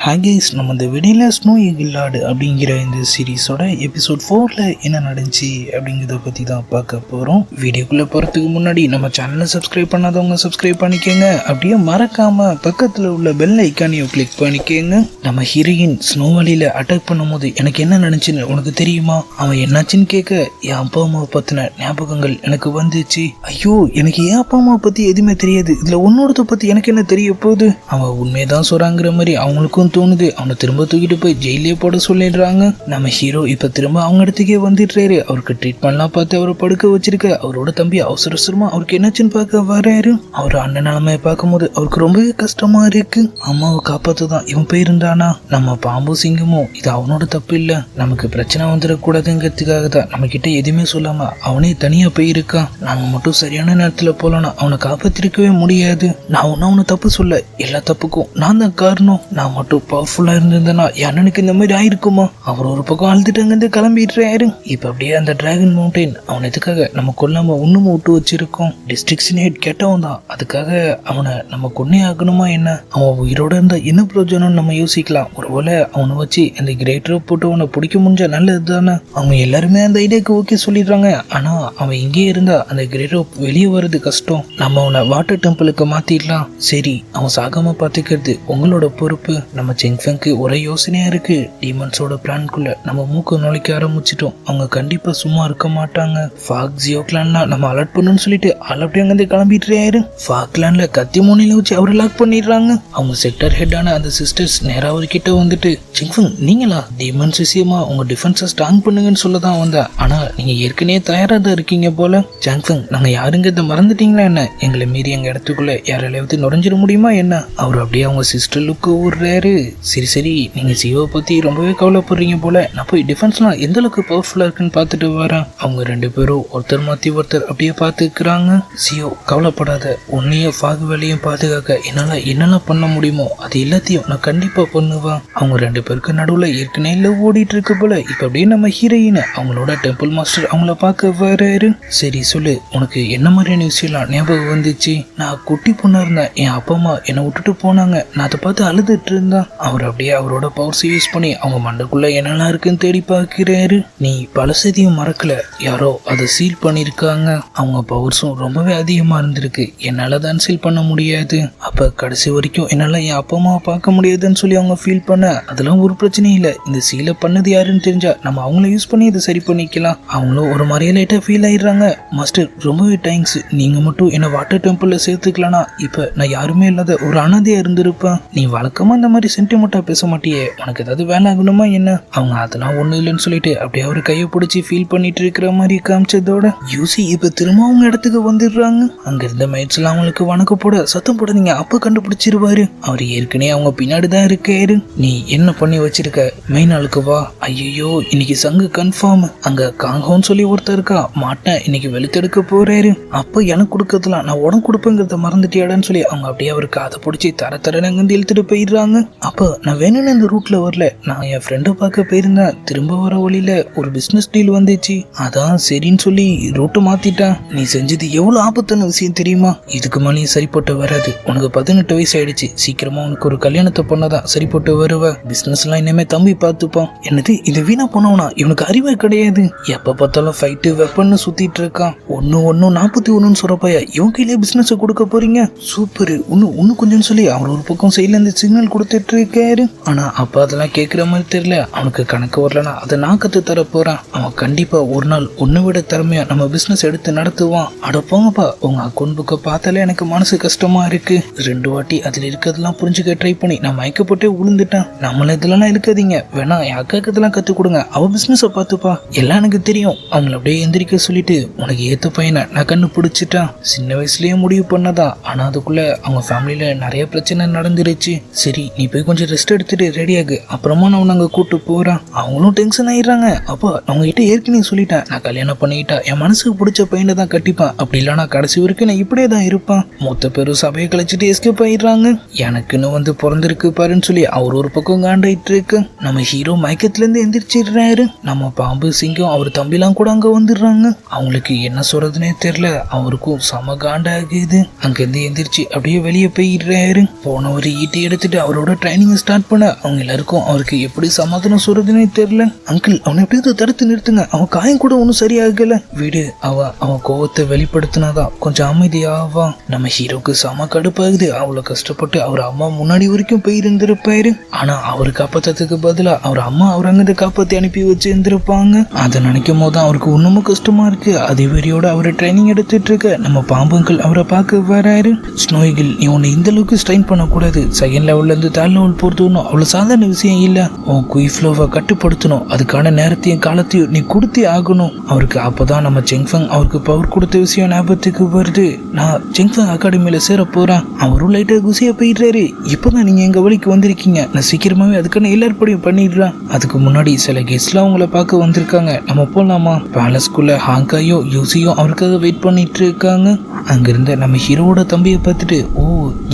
ஹேகைஸ், நம்ம இந்த vanilla snow eagle அப்படிங்கிற இந்த சீரீஸோட எபிசோட் 4ல் என்ன நடந்துச்சு அப்படிங்கிறத பற்றி தான் பார்க்க போகிறோம். வீடியோக்குள்ளே போகிறதுக்கு முன்னாடி நம்ம சேனலை சப்ஸ்கிரைப் பண்ணாதவங்க சப்ஸ்கிரைப் பண்ணிக்கோங்க. அப்படியே மறக்காமல் பக்கத்தில் உள்ள பெல் ஐக்கானையும் கிளிக் பண்ணிக்கோங்க. நம்ம ஹீரோயின் ஸ்னோ வேலியில் அட்டாக் பண்ணும்போது எனக்கு என்ன நடந்துச்சுன்னு உனக்கு தெரியுமா? அவன் என்னாச்சுன்னு கேட்க என் அப்பா அம்மாவை பற்றின ஞாபகங்கள் எனக்கு வந்துச்சு. ஐயோ, எனக்கு என் அப்பா அம்மாவை பற்றி எதுவுமே தெரியாது, இதில் உன்னோடத்தை பற்றி எனக்கு என்ன தெரிய போகுது? அவன் உண்மையதான் சொல்கிறாங்கிற மாதிரி அவங்களுக்கும் தோணுது. அவனை திரும்ப தூக்கிட்டு போய் ஜெயிலே போட சொல்லிடுறாங்க. நம்ம ஹீரோ இப்ப திரும்ப அவங்க இடத்துக்கே வந்துடுறாரு. அவருக்கு ட்ரீட்மெண்ட்லாம் பார்த்து அவரை படுக்க வச்சிருக்க அவரோட தம்பி அவசர அவசரமா அவருக்கு என்னாச்சுன்னு பார்க்க வராரு. அவர் அண்ணன் நிலைமையை பார்க்கும்போது அவருக்கு ரொம்பவே கஷ்டமா இருக்கு. அம்மாவை காப்பாத்துதான் இவன் போயிருந்தானா? நம்ம பாம்பு சிங்கமும் இது அவனோட தப்பு இல்ல, நமக்கு பிரச்சனை வந்துடக்கூடாதுங்கிறதுக்காக தான் நம்ம கிட்ட எதுவுமே சொல்லாம அவனே தனியா போயிருக்கான். நாங்க மட்டும் சரியான நேரத்துல போலனா அவனை காப்பாத்திருக்கவே முடியாது. நான் ஒன்னும் அவனை தப்பு சொல்ல, எல்லா தப்புக்கும் நான் தான் காரணம். நான் மட்டும் பவர்ஃபுல்லா இருந்திருந்தேன்னா எனக்கு இந்த மாதிரி ஆயிருக்குமா? அவர் ஒரு பக்கம் அழுதுட்டு கிளம்பிடுறாரு. இப்ப அப்படியே அந்த டிராகன் மவுண்டைன் அவன் எதுக்காக நம்ம கொல்லாம ஒண்ணுமே விட்டு வச்சிருக்கோம். டிஸ்ட்ரிக்ஷன் ஹெட் கெட்டவன் தான், அதுக்காக அவனை நம்ம கொன்னே ஆகணுமா என்ன? அவன் உயிரோட இருந்தா என்ன பிரயோஜனம் நம்ம யோசிக்கலாம். ஒருவேளை அவனை வச்சு அந்த கிரேட்டரை போட்டு அவனை பிடிக்க முடிஞ்சா நல்லது தானே. அவங்க எல்லாருமே அந்த ஐடியாக்கு ஓகே சொல்லிடுறாங்க. ஆனா அவன் இங்கே இருந்தா அந்த கிரேட்டர் வெளியே வர்றது கஷ்டம். நம்ம அவனை வாட்டர் டெம்பிளுக்கு மாத்திடலாம். சரி, அவன் சாகாம பாத்துக்கிறது உங்களோட பொறுப்பு. நம்ம செங்ஃபெங்க்கு ஒரே யோசனையா இருக்கு. டீமன்ஸோட பிளான்குள்ள நம்ம மூக்க நுழைக்க ஆரம்பிச்சிட்டோம். அவங்க கண்டிப்பா சும்மா இருக்க மாட்டாங்க. ஃபாக் ஜியோ கிளான்லாம் நம்ம அலர்ட் பண்ணணும்னு சொல்லிட்டு அப்படியே அங்கே கிளம்பிட்டுறாரு. ஃபாக் கிளான்ல கத்தி மூனையில வச்சு அவரை லாக் பண்ணிடுறாங்க. அவங்க செக்டர் ஹெட்டான அந்த சிஸ்டர்ஸ் நேரா அவர்கிட்ட வந்துட்டு, செங்ஃபெங் நீங்களா? டீமன்ஸ் விஷயமா உங்க டிஃபென்ஸை ஸ்ட்ராங் பண்ணுங்கன்னு சொல்லதான் வந்தேன். ஆனா நீங்க ஏற்கனவே தயாரா தான் இருக்கீங்க போல. செங்ஃபெங், நாங்க யாருங்கிறத மறந்துட்டீங்களா என்ன? எங்களை மீறி எங்க இடத்துக்குள்ள யாராலையாவது நுழைஞ்சிட முடியுமா என்ன? அவர் அப்படியே அவங்க சிஸ்டருக்கு ஊர்றாரு. சரி சரி, நீங்க சியோவை பத்தி ரொம்பவே கவலைப்படுறீங்க போல. நான் போய் டிஃபென்ஸ்லாம் எந்த அளவுக்கு பவர்ஃபுல்லா இருக்குன்னு பார்த்துட்டு வரேன். அவங்க ரெண்டு பேரும் ஒருத்தர் மாத்தி ஒருத்தர் அப்படியே பார்த்துக்கிறாங்க. சியோ, கவலைப்படாத, உன்னையும் ஃபாக் வேலையும் பாதுகாக்க என்னால என்னெல்லாம் பண்ண முடியுமோ அது எல்லாத்தையும் நான் கண்டிப்பா பண்ணுவேன். அவங்க ரெண்டு பேருக்கு நடுவுல ஏற்கனவே லவ் ஓடிட்டு இருக்கு போல. இப்ப அப்படியே நம்ம ஹீரோயின் அவங்களோட டெம்பிள் மாஸ்டர் அவங்கள பார்க்க வராரு. சரி சொல்லு, உனக்கு என்ன மாதிரியான விஷயம்லாம் ஞாபகம் வந்துச்சு? நான் குட்டி பொண்ணா இருந்தேன், என் அப்பா அம்மா என்னை விட்டுட்டு போனாங்க. நான் அதை பார்த்து அழுதுட்டு இருந்தேன். அவர் அப்படியே அவரோட பவர்ஸ் யூஸ் பண்ணி அவங்க மண்டைக்குள்ள என்னெல்லாம் இருக்குன்னு தேடி பார்க்கிறாரு. நீ பழசதியும் மறக்கல, யாரோ அதை சீல் பண்ணிருக்காங்க. அவங்க பவர்ஸும் ரொம்பவே அதிகமா இருந்திருக்கு. என்னால தான் சீல் பண்ண முடியாது. அப்ப கடைசி வரைக்கும் என்னால என் அப்பா அம்மாவை பார்க்க முடியாதுன்னு சொல்லி அவங்க ஃபீல் பண்ண, அதெல்லாம் ஒரு பிரச்சனையும் இல்லை. இந்த சீலை பண்ணது யாருன்னு தெரிஞ்சா நம்ம அவங்கள யூஸ் பண்ணி இதை சரி பண்ணிக்கலாம். அவங்களும் ஒரு மாதிரியே லைட்டா ஃபீல் ஆயிடுறாங்க. மாஸ்டர், ரொம்பவே தேங்க்ஸ். நீங்க மட்டும் என்ன வாட்டர் டெம்பிள்ல சேர்த்துக்கலாம்னா இப்ப நான் யாருமே இல்லாத ஒரு அனாதையா இருந்திருப்பேன். நீ வழக்கமா இந்த மாதிரி சென்டிமெண்டா பேச மாட்டியே, உனக்கு ஏதாவது வேலை ஆகணுமா என்ன? அவங்க அதெல்லாம் ஒண்ணு இல்லைன்னு சொல்லிட்டு அப்படியே அவரு கையை பிடிச்சி ஃபீல் பண்ணிட்டு இருக்கிற மாதிரி காமிச்சதோட யூசி இப்ப திரும்ப அவங்க இடத்துக்கு வந்துடுறாங்க. அங்க இருந்த மைட்ஸ் எல்லாம் அவங்களுக்கு வணக்க போட, சத்தம் போடாதீங்க, அப்ப கண்டுபிடிச்சிருவாரு. அவர் ஏற்கனவே அவங்க பின்னாடிதான் இருக்காரு. நீ என்ன பண்ணி வச்சிருக்க? மெயின் ஆளுக்கு வா. ஐயோ, இன்னைக்கு சங்கு கன்ஃபார்ம். அங்க காங்கோன்னு சொல்லி ஒருத்தர் இருக்கா, மாட்டேன் இன்னைக்கு வெளுத்தெடுக்க போறாரு. அப்ப எனக்கு கொடுக்கறதுலாம் நான் உடம்பு கொடுப்பேங்கிறத மறந்துட்டியாடான்னு சொல்லி அவங்க அப்படியே அவருக்கு அதை பிடிச்சி தர தரனங்க இழுத்துட்டு போயிடுறாங்க. அப்ப நான் வேணும்னு இந்த ரூட்ல வரல, நான் என் ஃப்ரெண்டை பார்க்க போயிருந்தேன். திரும்ப வர வழியில ஒரு பிசினஸ் டீல் வந்துச்சு, அதான் சரின்னு சொல்லி ரூட்டை மாத்திட்டேன். நீ செஞ்சது எவ்வளவு ஆபத்தான விஷயம் தெரியுமா? இதுக்கு மேலே சரிப்பட்டு வராது. உனக்கு 18 வயசு ஆயிடுச்சு, சீக்கிரமா உனக்கு ஒரு கல்யாணத்தை பண்ணதான் சரிப்பட்டு வருவ. பிசினஸ் எல்லாம் இனிமே தம்பி பார்த்துப்பான். என்னது இது வீணா போனவனா? இவனுக்கு அறிவே கிடையாது. எப்ப பார்த்தாலும் ஃபைட்டு வெப்பன்னு சுத்திட்டு இருக்கான். ஒன்னு 41 சொல்றப்பையா இவன் கையிலே பிசினஸ் கொடுக்க போறீங்க? சூப்பர், இன்னும் கொஞ்சம் சொல்லி அவர் ஒரு பக்கம் சைட்ல இருந்து சிக்னல் கொடுத்துட்டு இருக்காரு. ஆனா அப்ப அதெல்லாம் கேட்கிற மாதிரி தெரியல. அவனுக்கு கணக்கு வரலன்னா அதை நான் கத்து தர போறேன். அவன் கண்டிப்பா ஒரு நாள் உன்னை விட திறமையா நம்ம பிசினஸ் எடுத்து நடத்துவான். அட போங்கப்பா, உங்க அக்கௌண்ட் புக்கை பார்த்தாலே எனக்கு மனசு கஷ்டமா இருக்கு. 2 வாட்டி அதுல இருக்கிறதெல்லாம் புரிஞ்சுக்க ட்ரை பண்ணி நான் மயக்கப்பட்டே விழுந்துட்டேன். நம்மள இதெல்லாம் இருக்காதீங்க, வேணா என் அக்காக்கு இதெல்லாம் கத்து கொடுங்க, அவ பிசினஸ பார்த்துப்பா, எல்லாம் எனக்கு தெரியும். அவங்கள அப்படியே எந்திரிக்க சொல்லிட்டு, உனக்கு ஏத்த பையனை நான் கண்டுபிடிச்சிட்டேன். சின்ன வயசுலயே முடிவு பண்ணதான். ஆனா அதுக்குள்ள அவங்க ஃபேமிலியில நிறைய பிரச்சனை நடந்துருச்சு. சரி, நீ போய் கொஞ்சம் ரெஸ்ட் எடுத்துட்டு ரெடி ஆகு, அப்புறமா நான் உன்னை அங்க கூட்டு போறேன். அவங்களும் டென்ஷன் ஆயிடுறாங்க. அப்போ அவங்க கிட்ட ஏற்கனவே சொல்லிட்டேன், நான் கல்யாணம் பண்ணிக்கிட்டா என் மனசுக்கு பிடிச்ச பையனை தான் கட்டிப்பேன், அப்படி இல்லைன்னா கடைசி வரைக்கும் நான் இப்படியே தான் இருப்பேன். மொத்த பேரும் சபையை கழிச்சிட்டு எஸ்கேப் ஆயிடுறாங்க. எனக்குன்னு பிறந்திருக்கு பாருன்னு சொல்லி அவர் ஒரு பக்கம் காண்டாயிட்டு இருக்கு. நம்ம ஹீரோ மயக்கத்துல இருந்து எந்திரிச்சிடுறாரு. நம்ம பாம்பு சிங்கம் அவர் தம்பிலாம் கூட அங்க வந்துடுறாங்க. அவங்களுக்கு என்ன சொல்றதுன்னே தெரியல. அவருக்கும் சம காண்டாகுது. அங்கிருந்து எந்திரிச்சு அப்படியே வெளியே போயிடுறாரு. போன ஒரு ஈட்டி எடுத்துட்டு அவரோட ட்ரைனிங் ஸ்டார்ட் பண்ண அவங்க எல்லாருக்கும் அவருக்கு எப்படி சமாதானம் சொல்றதுன்னே தெரியல. அங்கிள் அவனை எப்படி தடுத்து நிறுத்துங்க, அவன் காயம் கூட ஒன்றும் சரியாகல. வீடு அவன் கோவத்தை வெளிப்படுத்தினாதான் கொஞ்சம் அமைதியாவா. நம்ம ஹீரோக்கு செம கடுப்பாகுது. அவ்வளவு கஷ்டப்பட்டு அவர் அம்மா முன்னாடி வரைக்கும் போய் இருந்திருப்பாரு. ஆனா அவரு காப்பாத்துறதுக்கு பதிலா அவர் அம்மா அவர் அங்கிருந்து காப்பாத்தி அனுப்பி வச்சு இருந்திருப்பாங்க. அதை நினைக்கும் போது அவருக்கு இன்னமும் கஷ்டமா இருக்கு. அதே வெறியோட அவரை ட்ரைனிங் எடுத்துட்டு இருக்க நம்ம பாம்புங்கள் அவரை பார்க்க வராரு. ஸ்னோய்கள், நீ உன்னை இந்த அளவுக்கு ஸ்ட்ரெயின் பண்ணக்கூடாது. செகண்ட் லெவல்ல இருந்து தேர்ட் லெவல் போறது ஒன்றும் அவ்வளவு சாதாரண விஷயம் இல்ல. உன் குய் ஃப்ளோவை கட்டுப்படுத்தணும். அதுக்கான நேரத்தையும் காலத்தையும் நீ கொடுத்தே ஆகணும். அவருக்கு அப்பதான் நம்ம செங்ஃபங் அவருக்கு பவர் கொடுத்த விஷயம் ஞாபகத்துக்கு வருது. நான் செங்ஃபங் அகாடமியில சேர போறேன். அவரும் லைட்டா குசியா போயிடுறாரு. இப்பதான் நீங்க எங்க வழிக்கு வந்திருக்கீங்க. நான் சீக்கிரமாவே அதுக்கான எல்லாருப்படியும் பண்ணிடுறேன். அதுக்கு முன்னாடி சில கெஸ்ட்லாம் அவங்கள பார்க்க வந்திருக்காங்க. நம்ம போலாமா? பேலஸ்குள்ள ஹாங்காயோ யூசியோ அவருக்காக வெயிட் பண்ணிட்டு இருக்காங்க. அங்கிருந்த நம்ம ஹீரோவோட தம்பியை பார்த்துட்டு, ஓ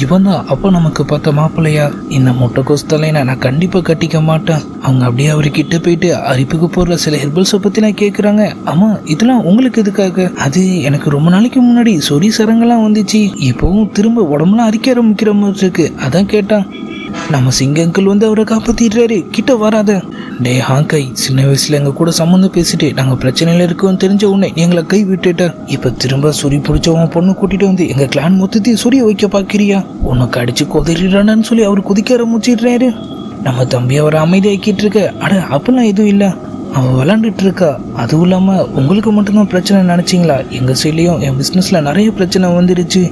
இவன் தான் அப்போ நமக்கு பார்த்த மாப்பிள்ளையா? இந்த முட்டைக்கோஸ் தலையின நான் கண்டிப்பா கட்டிக்க மாட்டேன். அவங்க அப்படியே அவர்கிட்ட போயிட்டு அரிப்புக்கு போடுற சில ஹெர்பல்ஸை பத்தி நான் கேட்குறாங்க. ஆமா இதெல்லாம் உங்களுக்கு எதுக்காக? அது எனக்கு ரொம்ப நாளைக்கு முன்னாடி சொறி சரங்கெல்லாம் வந்துச்சு. இப்போவும் திரும்ப உடம்புலாம் அரிக்க ஆரம்பிக்கிற மாதிரி இருக்கு. அதான் கேட்டான். நம்ம சிங்க அங்கிள் வந்து அவரை காப்பாத்திடுறாரு. கிட்ட வராத. டே ஹாங்காய், சின்ன வயசுல எங்க கூட சம்மந்தம் பேசிட்டு நாங்க பிரச்சனையில இருக்கோம் தெரிஞ்ச உடனே எங்களை கை விட்டுட்ட. இப்ப திரும்ப சொறி பிடிச்சவன் பொண்ணு கூட்டிட்டு வந்து எங்க கிளான் மொத்தத்தையும் சொரிய வைக்க பாக்கிறியா? உனக்கு அடிச்சு கொதறிடானு சொல்லி அவர் குதிக்க ஆரம்பிச்சிடுறாரு. நம்ம தம்பி அவரை அமைதியாக்கிட்டு இருக்க. அட அப்பெல்லாம் எதுவும் இல்ல, அவன் விளாண்டுட்டு இருக்கா. அதுவும் இல்லாம உங்களுக்கு மட்டும்தான் பிரச்சனை நினைச்சிங்களா? எங்க சைட்லயும் என் பிசினஸ்ல நிறைய பிரச்சனை வந்துருச்சு.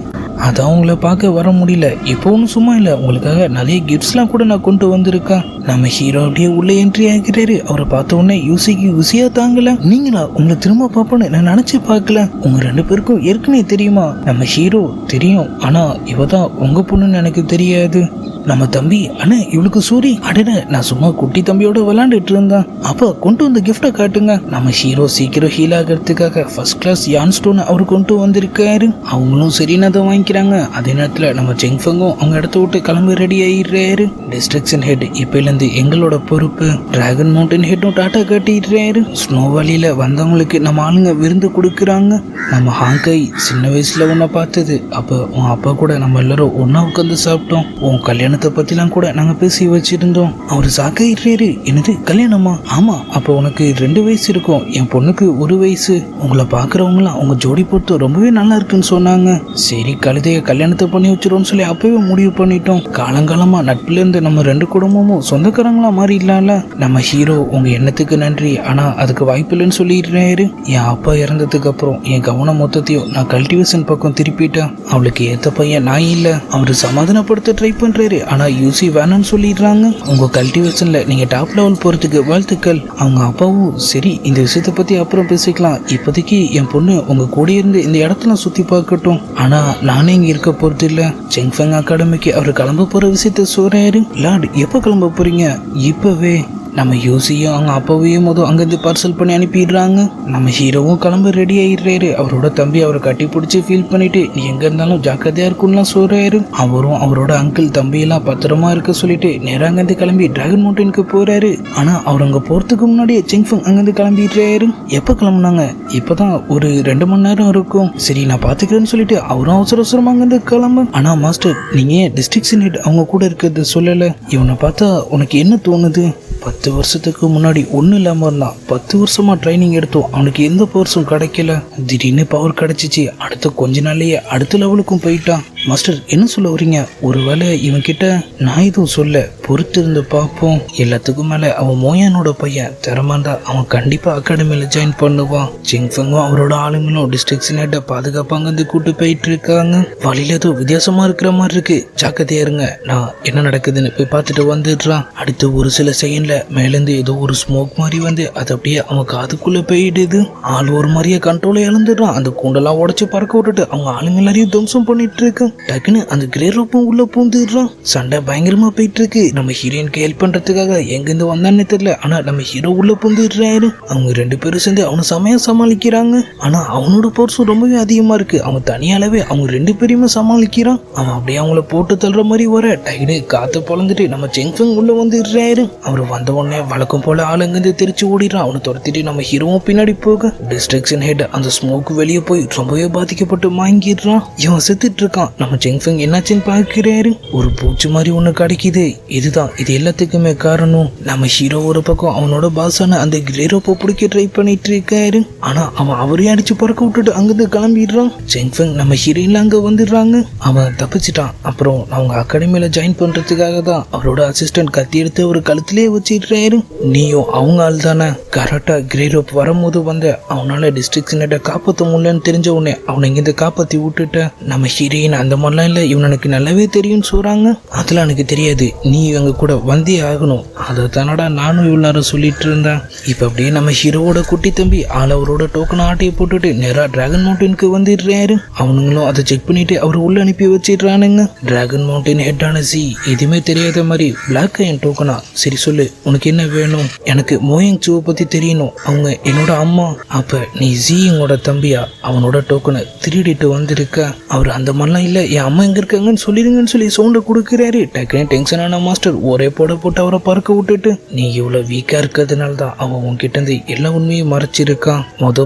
அதான் உங்களை பார்க்க வர முடியல. இப்போ ஒன்றும் சும்மா இல்லை, உங்களுக்காக நிறைய கிஃப்ட்ஸ்லாம் கூட நான் கொண்டு வந்திருக்கேன். நம்ம ஹீரோ அப்படியே உள்ள என்ட்ரி ஆகிறாரு. அவரை பார்த்த உடனே யூசிக்கு யூசியா தாங்கல. நீங்களா? உங்களை திரும்ப பார்ப்போன்னு நான் நினைச்சு பார்க்கல. உங்க ரெண்டு பேருக்கும் ஏற்கனவே தெரியுமா? நம்ம ஹீரோ தெரியும், ஆனா இவதான் உங்க பொண்ணுன்னு எனக்கு தெரியாது. நம்ம தம்பி, அண்ணா இவளுக்கு சூரி. அடட, நான் சும்மா குட்டி தம்பியோட விளையாண்டுட்டு இருந்தேன். அப்ப கொண்டு வந்த கிஃப்டை காட்டுங்க. நம்ம ஹீரோ சீக்கிரம் ஹீல் ஆகிறதுக்காக ஃபர்ஸ்ட் கிளாஸ் யான் ஸ்டோன் அவர் கொண்டு வந்திருக்காரு. அவங்களும் சரின்னு அதை வாங்கிக்கிறாங்க. அதே நேரத்துல நம்ம செங்ஃபங்கும் அவங்க இடத்த விட்டு கிளம்பி ரெடி ஆயிடுறாரு. டிஸ்ட்ரக்ஷன் ஹெட் இப்பல இருந்து எங்களோட பொறுப்பு. டிராகன் மவுண்டன் ஹெட்டும் டாட்டா காட்டிடுறாரு. ஸ்னோ வேலியில வந்தவங்களுக்கு நம்ம ஆளுங்க விருந்து கொடுக்குறாங்க. நம்ம ஹாங்காய், சின்ன வயசுல உன்னை பார்த்தது. அப்ப உன் அப்பா கூட நம்ம எல்லாரும் ஒன்னா உட்காந்து சாப்பிட்டோம். உன் கல்யாணத்தை பத்திலாம் கூட நாங்க பேசி வச்சிருந்தோம். அவரு சாக்காயிடுறாரு. என்னது கல்யாணமா? ஆமா, அப்ப உனக்கு 2 வயசு இருக்கும், என் பொண்ணுக்கு 1 வயசு. உங்களை பாக்குறவங்களாம் உங்க ஜோடி பொறுத்து ரொம்பவே நல்லா இருக்குன்னு சொன்னாங்க. சரி கழுதைய கல்யாணத்தை பண்ணி வச்சிருவோம்னு சொல்லி அப்பவே முடிவு பண்ணிட்டோம். காலங்காலமா நட்புல இருந்து நம்ம 2 குடும்பமும் சொந்தக்காரங்களா மாறிடலாம்ல. நம்ம ஹீரோ, உங்க எண்ணத்துக்கு நன்றி, ஆனா அதுக்கு வாய்ப்பு இல்லைன்னு சொல்லிடுறாரு. என் அப்பா இறந்ததுக்கு அப்புறம் என் கவனம் மொத்தத்தையும் நான் கல்டிவேஷன் பக்கம் திருப்பிட்டேன். அவளுக்கு ஏத்த பையன் நான் இல்ல. அவரு சமாதானப்படுத்த ட்ரை பண்றாரு. ஆனா யூசி வேணும்னு சொல்லிடுறாங்க. உங்க கல்டிவேஷன்ல நீங்க டாப் லெவல் போறதுக்கு வாழ்த்துக்கள். அவங்க அப்பாவும், சரி இந்த விஷயத்த பத்தி அப்புறம் பேசிக்கலாம், இப்போதைக்கு என் பொண்ணு உங்க கூட இருந்து இந்த இடத்துல சுத்தி பார்க்கட்டும். ஆனா நானே இங்க இருக்க போறது இல்ல. செங்ஃபங் அகாடமிக்கு அவர் கிளம்ப போற விஷயத்த சொல்றாரு. லார்ட், எப்ப கிளம்ப போறீங்க? இப்பவே. நம்ம யூசியும் அவங்க அப்பாவையும் மொதல் அங்கேருந்து பார்சல் பண்ணி அனுப்பிடுறாங்க. நம்ம ஹீரோவும் கிளம்ப ரெடி ஆயிடுறாரு. அவரோட தம்பி அவரை கட்டி பிடிச்சி ஃபீல் பண்ணிட்டு நீ எங்க இருந்தாலும் ஜாக்கிரதையா இருக்கும்லாம் சொல்றாரு. அவரும் அவரோட அங்கிள் தம்பியெல்லாம் பத்திரமா இருக்க சொல்லிட்டு நேராக அங்கேருந்து கிளம்பி டிராகன் மவுண்டனுக்கு போறாரு. ஆனா அவர் அங்க போறதுக்கு முன்னாடி செங்ஃபங் அங்கேருந்து கிளம்பிடுறாரு. எப்ப கிளம்புனாங்க? இப்பதான் ஒரு 2 மணி நேரம் இருக்கும். சரி நான் பாத்துக்கிறேன்னு சொல்லிட்டு அவரும் அவசர அவசரமா அங்கேருந்து கிளம்ப. ஆனா மாஸ்டர், நீங்க டிஸ்ட்ரிக்ஷன் ஹெட் அவங்க கூட இருக்கிறது சொல்லல. இவனை பார்த்தா உனக்கு என்ன தோணுது? 10 வருஷத்துக்கு முன்னாடி ஒன்றும் இல்லாமல் இருந்தான். 10 வருஷமா ட்ரைனிங் எடுத்தோம், அவனுக்கு எந்த பவர்ஸும் கிடைக்கல. திடீர்னு பவர் கிடைச்சிச்சு. அடுத்த கொஞ்ச நாள்லயே அடுத்த லெவலுக்கும் போயிட்டான். மாஸ்டர் என்ன சொல்ல வரீங்க? ஒருவேளை இவன் கிட்ட நான் எதுவும் சொல்ல, பொறுத்து இருந்து பார்ப்போம். எல்லாத்துக்கும் மேல அவன் மோயானோட பையன் திறமாண்டா, அவன் கண்டிப்பா அகாடமியில ஜாயின் பண்ணுவான். செங்ஃபங்கும் அவரோட ஆளுங்களும் டிஸ்ட்ரிக்ஷன் ஹெட்டை பாதுகாப்பாங்க வந்து கூட்டு போயிட்டு இருக்காங்க. வழியில ஏதோ வித்தியாசமா இருக்கிற மாதிரி இருக்கு, ஜாக்கிரதையா இருங்க, நான் என்ன நடக்குதுன்னு போய் பார்த்துட்டு வந்துடுறான். அடுத்து ஒரு சில செகண்ட்ல மேலேருந்து ஏதோ ஒரு ஸ்மோக் மாதிரி வந்து அது அப்படியே அவன் காதுக்குள்ள போயிடுது. ஆள் ஒரு மாதிரியே கண்ட்ரோலை இழந்துடுறான். அந்த கூண்டெல்லாம் உடச்சு பறக்க விட்டுட்டு அவங்க ஆளுங்க எல்லாரையும் துவம்சம் பண்ணிட்டு இருக்கு. டக்குன்னு அந்த கிரே ரோப்பும் உள்ள பூந்துடுறான். சண்டை பயங்கரமா போயிட்டு இருக்கு. நம்ம ஹீரோயினுக்கு ஹெல்ப் பண்றதுக்காக எங்கிருந்து வந்தான்னு தெரியல. ஆனா நம்ம ஹீரோ உள்ள பூந்துடுறாரு. அவங்க 2 பேரும் சேர்ந்து அவனை செமையா சமாளிக்கிறாங்க. ஆனா அவனோட போர்ஸும் ரொம்பவே அதிகமா இருக்கு. அவன் தனியாலவே அவங்க 2 பேரையுமே சமாளிக்கிறான். அவன் அப்படியே அவங்கள போட்டு தள்ளுற மாதிரி வர டக்குனு காத்து பொழந்துட்டு நம்ம செங்ஃபங் உள்ள வந்துடுறாரு. அவர் வந்த உடனே வழக்கம் போல ஆளுங்கிருந்து தெரிச்சு ஓடிடுறான். அவனை துரத்திட்டு நம்ம ஹீரோவும் பின்னாடி போக டிஸ்ட்ரக்ஷன் ஹெட் அந்த ஸ்மோக் வெளியே போய் ரொம்பவே பாதிக்கப்பட்டு வாங்கிடுறான். இவன் செத்துட்டு இருக்கான். நம்ம செங்ஃபெங் என்னாச்சுன்னு பார்க்கிறாரு. ஒரு பூச்சி மாதிரி ஒண்ணு கிடைக்குது. இதுதான் இது எல்லாத்துக்குமே காரணம். நம்ம ஹீரோ ஒரு பக்கம் அவனோட பாஸான அந்த கிரேரோப்பை பிடிக்க ட்ரை பண்ணிட்டு இருக்காரு. ஆனா அவன் அவரையும் அடிச்சு பறக்க விட்டுட்டு அங்கிருந்து கிளம்பிடுறான். செங்ஃபெங் நம்ம ஹீரோயின்ல அங்க வந்துடுறாங்க. அவன் தப்பிச்சிட்டான். அப்புறம் அவங்க அகாடமியில ஜாயின் பண்றதுக்காக தான் அவரோட அசிஸ்டன்ட் கத்தி எடுத்து ஒரு கழுத்திலே வச்சிடுறாரு. நீயும் அவங்க ஆள் தானே? கரெக்டா கிரேரோப் வரும்போது வந்த அவனால டிஸ்ட்ரிக்ட் காப்பாற்ற முடியலன்னு தெரிஞ்ச உடனே அவனை இங்கிருந்து காப்பாத்தி விட்டுட்ட. நம்ம ஹீரோயின் அந்த மாதிரிலாம் இல்ல, இவனுக்கு நல்லாவே தெரியும்னு சொல்றாங்க. அதெல்லாம் எனக்கு தெரியாது, நீ இவங்க கூட வந்தே ஆகணும். அதை தானடா நானும் இவ்வளோ நேரம் சொல்லிட்டு இருந்தேன். இப்போ அப்படியே நம்ம ஹீரோவோட குட்டி தம்பி அவரோட டோக்கன் ஆட்டையை போட்டுட்டு நேராக டிராகன் மவுண்டனுக்கு வந்துடுறாரு. அவனுங்களும் அதை செக் பண்ணிட்டு அவர் உள்ள அனுப்பி வச்சிடுறானுங்க. டிராகன் மவுண்டன் ஹெட்டான சி எதுவுமே தெரியாத மாதிரி பிளாக் அயன் டோக்கனா, சரி சொல்லு உனக்கு என்ன வேணும்? எனக்கு மோயங் சூவை பத்தி தெரியணும், அவங்க என்னோட அம்மா. அப்ப நீ ஜியோட தம்பியா? அவனோட டோக்கனை திருடிட்டு வந்திருக்க. அவர் அந்த மாதிரிலாம் இல்ல, என் அம்மா எங்க இருக்காங்கன்னு சொல்லிடுங்கன்னு சொல்லி சவுண்ட கொடுக்குறாரு. டக்குனு டென்ஷன் ஆன மாஸ்டர் ஒரே போட்டு அவரை பறக்க விட்டுட்டு, நீ இவ்வளவு வீக்கா இருக்கிறதுனால தான் அவன் உன்கிட்ட இருந்து எல்லா உண்மையும் மறைச்சிருக்கான்.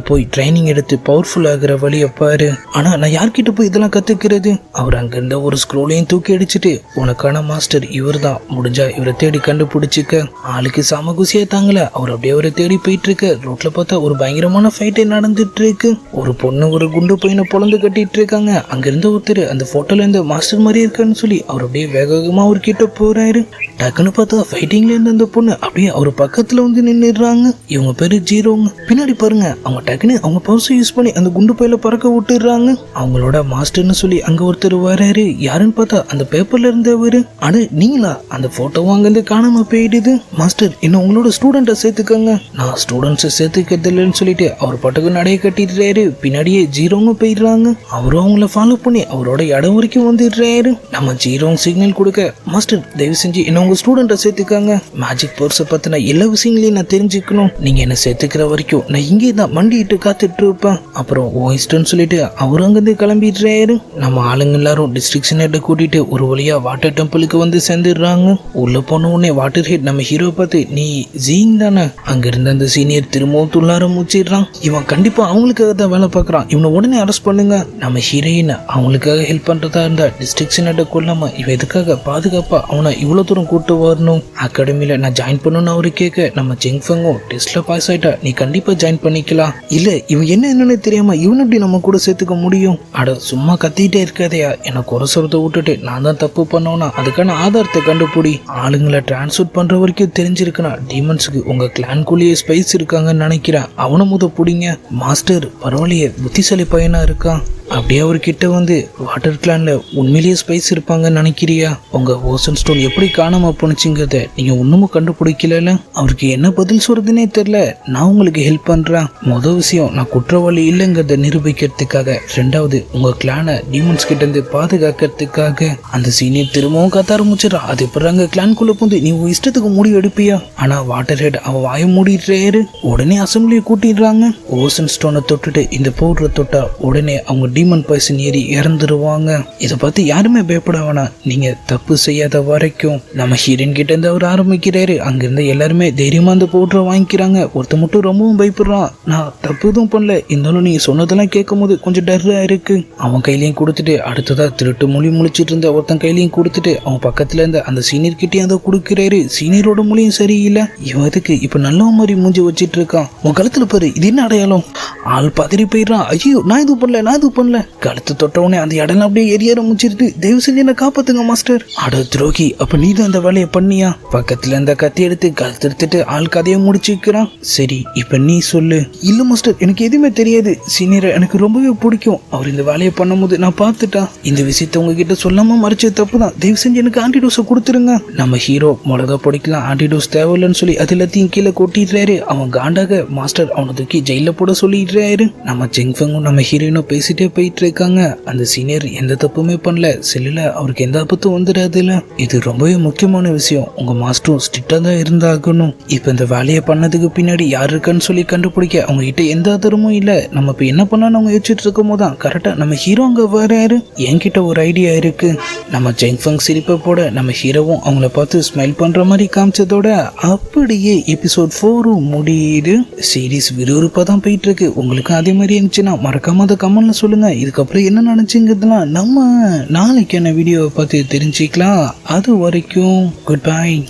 போய் ட்ரைனிங் எடுத்து பவர்ஃபுல் ஆகிற வழிய பாரு. ஆனா நான் யார்கிட்ட போய் இதெல்லாம் கத்துக்கிறது? அவர் அங்கிருந்த ஒரு ஸ்க்ரோலையும் தூக்கி அடிச்சுட்டு, உனக்கான மாஸ்டர் இவர் தான், முடிஞ்சா இவரை தேடி கண்டுபிடிச்சிக்க. ஆளுக்கு சாம குசியா தாங்கல. அவர் அப்படியே அவரை தேடி போயிட்டு இருக்க. ரோட்ல பார்த்தா ஒரு பயங்கரமான ஃபைட்டே நடந்துட்டு இருக்கு. ஒரு பொண்ணு ஒரு குண்டு பையனை பொழந்து கட்டிட்டு இருக்காங்க. அங்கிருந்த ஒருத்தர் அந்த போட்டோல இருந்த மாஸ்டர் மாதிரி இருக்கான்னு சொல்லி அவர் அப்படியே வேகமா அவர்கிட்ட போறாரு. டக்குன்னு பார்த்தா ஃபைட்டிங்ல இருந்த அந்த பொண்ணு அப்படியே அவர் பக்கத்துல வந்து நின்னுடுறாங்க. இவங்க பேரு ஜீரோங்க. பின்னாடி பாருங்க, அவங்க டக்குன்னு அவங்க பர்ஸை யூஸ் பண்ணி அந்த குண்டு பையில பறக்க விட்டுறாங்க. அவங்களோட மாஸ்டர்னு சொல்லி அங்க ஒருத்தர் வராரு. யாருன்னு பார்த்தா அந்த பேப்பர்ல இருந்தவரு. அட நீங்களா? அந்த போட்டோவும் அங்கிருந்து காணாம போயிடுது. மாஸ்டர் என்ன உங்களோட ஸ்டூடெண்ட்டை சேர்த்துக்கங்க. நான் ஸ்டூடெண்ட்ஸை சேர்த்துக்கிறது இல்லைன்னு சொல்லிட்டு அவர் பாட்டுக்கு நடைய கட்டிடுறாரு. பின்னாடியே ஜீரோங்க போயிடுறாங்க. அவரும் அவங்கள ஃபாலோ பண்ணி அவரோட இடம் வரைக்கும் வந்துடுறாரு. நம்ம ஜீரோங்க சிக்னல் கொடுக்க, மாஸ்டர் தயவு செஞ்சு என்ன உங்க ஸ்டூடெண்ட்டை சேர்த்துக்காங்க. மேஜிக் பர்ஸை பத்தின எல்லா விஷயங்களையும் நான் தெரிஞ்சுக்கணும். நீங்க என்ன சேர்த்துக்கிற வரைக்கும் நான் இங்கே தான் மண்டிட்டு காத்துட்டு இருப்பேன். அப்புறம் ஓயிஸ்டர்னு சொல்லிட்டு அவரு அங்கிருந்து கிளம்பிடுறாரு. நம்ம ஆளுங்க எல்லாரும் டிஸ்ட்ரிக்ஷன் ஹெட்டை கூட்டிட்டு ஒரு வழியா வாட்டர் டெம்பிளுக்கு வந்து சேர்ந்துடுறாங்க. உள்ள போன உடனே வாட்டர் ஹெட் நம்ம ஹீரோ பார்த்து, நீ ஜீங் தானே? அங்க இருந்த அந்த சீனியர் திரும்பவும் துள்ளார மூச்சிடுறான். இவன் கண்டிப்பா அவங்களுக்காக தான் வேலை பார்க்கறான், இவனை உடனே அரெஸ்ட் பண்ணுங்க. நம்ம ஹீரோயின் அவங்களுக்காக ஹெல்ப் பண்றதா இருந்தா டிஸ்ட்ரிக்ஷன் ஹெட்டை கொல்லாம இவன் எதுக்காக பாதுகாப்பா அவனை இவ்வளவு தூரம் கூட்டு வரணும்? அகாடமியில நான் ஜாயின் பண்ணணும்னு அவரு கேட்க, நம்ம செங்ஃபெங்கும் டெஸ்ட்ல பாஸ் ஆயிட்டா நீ கண்டிப்பா ஜாயின் பண்ணிக்கலாம். இல்ல இவன் என்னன்னு தெரியாம இவன் எப்படி நம்ம கூட சேர்த்துக்க முடியும்? அட சும்மா கத்திட்டே இருக்காதையா, எனக்கு ஒரு சொல்றதை விட்டுட்டு நான் தான் தப்பு பண்ணோம்னா அதுக்கான ஆதாரத்தை கண்டுபிடி. ஆளுங்களை டிரான்ஸ்ஃபர் பண்ற வரைக்கும் தெரிஞ்சிருக்குன்னா டீமன்ஸுக்கு உங்க கிளான்குள்ளேயே ஸ்பைஸ் இருக்காங்கன்னு நினைக்கிறேன். அவனை முத பிடிங்க. மாஸ்டர் பரவாயில்லையே, புத்திசாலி பையனா இருக்கான். அப்படியே அவர்கிட்ட வந்து, வாட்டர் கிளான்ல உண்மையிலேயே ஸ்பைஸ் இருப்பாங்கன்னு நினைக்கிறியா? உங்க ஓசன் ஸ்டோன் எப்படி காணாம போனுச்சுங்கிறத நீங்க ஒண்ணுமும் கண்டுபிடிக்கல. அவருக்கு என்ன பதில் சொல்றதுன்னே தெரியல. நான் உங்களுக்கு ஹெல்ப் பண்றேன். முதல் விஷயம், நான் குற்றவாளி இல்லைங்கிறத நிரூபிக்கிறதுக்காக. ரெண்டாவது, உங்க கிளானை டீமன்ஸ் கிட்ட இருந்து பாதுகாக்கிறதுக்காக. அந்த சீனியர் திரும்பவும் கத்த ஆரம்பிச்சிடறான். அது பிறகு கிளான்குள்ள போந்து நீ இஷ்டத்துக்கு முடிவு எடுப்பியா? ஆனா வாட்டர் ஹெட் அவன் வாய மூடிடுறாரு. உடனே அசம்பிளியை கூட்டிடுறாங்க. ஓசன் ஸ்டோனை தொட்டுட்டு இந்த பவுடரை தொட்டா உடனே அவங்க டீமன் பாய்சன் ஏறி இறந்துருவாங்க. இதை பார்த்து யாருமே பயப்பட வேணாம், நீங்க தப்பு செய்யாத வரைக்கும். நம்ம ஹீரோயின் கிட்ட இருந்து அவர் ஆரம்பிக்கிறாரு. அங்கிருந்து எல்லாருமே தைரியமா அந்த பவுடரை வாங்கிக்கிறாங்க. ஒருத்த மட்டும் ரொம்பவும் பயப்படுறான். நான் தப்பு எதுவும் பண்ணல, இருந்தாலும் நீங்க சொன்னதெல்லாம் கேட்கும் போது கொஞ்சம் டர்ரா இருக்கு. அவன் கையிலையும் கொடுத்துட்டு அடுத்ததா திருட்டு மொழி முழிச்சிட்டு இருந்த ஒருத்தன் கையிலையும் கொடுத்துட்டு அவன் பக்கத்துல இருந்த அந்த சீனியர் கிட்டே அதை கொடுக்கிறாரு. சீனியரோட மொழியும் சரியில்லை. இவன் எதுக்கு இப்ப நல்ல மாதிரி மூஞ்சி வச்சிட்டு இருக்கான்? உன் கழுத்துல பாரு, இது என்ன அடையாளம்? ஆள் பதறி போயிடுறான். ஐயோ நான் இது பண்ணல. கழுத்து தொட்டவுடனே அந்த இடம் அப்படியே எரிய ஆரம்பிச்சிருது. தயவு செஞ்சு என்ன காப்பாத்துங்க மாஸ்டர். அட துரோகி, அப்ப நீ தான் அந்த வேலையை பண்ணியா? பக்கத்துல இந்த கத்தி எடுத்து கழுத்து எடுத்துட்டு ஆள் கதையை முடிச்சுக்கிறான். சரி இப்ப நீ சொல்லு. இல்ல மாஸ்டர், எனக்கு எதுவுமே தெரியாது. சீனியரை எனக்கு ரொம்பவே பிடிக்கும். அவர் இந்த வேலையை பண்ணும் போது நான் பார்த்துட்டா. இந்த விஷயத்த உங்ககிட்ட சொல்லாம மறைச்சது தப்பு தான். தயவு செஞ்சு எனக்கு ஆன்டிடோஸை கொடுத்துருங்க. நம்ம ஹீரோ மிளகா பொடிக்கலாம் ஆன்டிடோஸ் தேவையில்லைன்னு சொல்லி அது எல்லாத்தையும் கீழே கொட்டிடுறாரு. அவன் காண்டாக மாஸ்டர் அவனை தூக்கி ஜெயில போட சொல்லிடுறாரு. நம்ம செங்ஃபெங்கும் நம்ம ஹீரோயினும் பேசிட்டே போயிட்டு இருக்காங்க. அந்த சீனியர் எந்த தப்புமே பண்ணல. செல்லுல அவருக்கு எந்த ஆபத்தும் வந்துடாதுல. இது ரொம்பவே முக்கியமான விஷயம். உங்க மாஸ்டரும் ஸ்ட்ரிக்டா தான் இருந்தாகணும். இப்ப இந்த வேலையை பண்ணதுக்கு பின்னாடி யார் இருக்கான்னு சொல்லி கண்டுபிடிக்க அவங்க கிட்ட எந்த ஆதாரமும் இல்ல. நம்ம இப்ப என்ன பண்ணான்னு அவங்க யோசிச்சுட்டு இருக்கும் போதுதான் கரெக்டா நம்ம ஹீரோ அங்க வராரு. என்கிட்ட ஒரு ஐடியா இருக்கு. நம்ம செங்ஃபெங் சிரிப்பை போட நம்ம ஹீரோவும் அவங்கள பார்த்து ஸ்மைல் பண்ற மாதிரி காமிச்சதோட அப்படியே எபிசோட் 4 முடியுது. சீரீஸ் விறுவிறுப்பா தான் போயிட்டு இருக்கு. உங்களுக்கு அதே மாதிரி இருந்துச்சுன்னா மறக்காம அதை கமெண்ட்ல சொல்லுங்க. சொல்லுங்கள். இதுக்கப்புறம் என்ன நினச்சிங்கிறதுலாம் நம்ம நாளைக்கான வீடியோவை பார்த்து தெரிஞ்சுக்கலாம். அது வரைக்கும் குட் பை.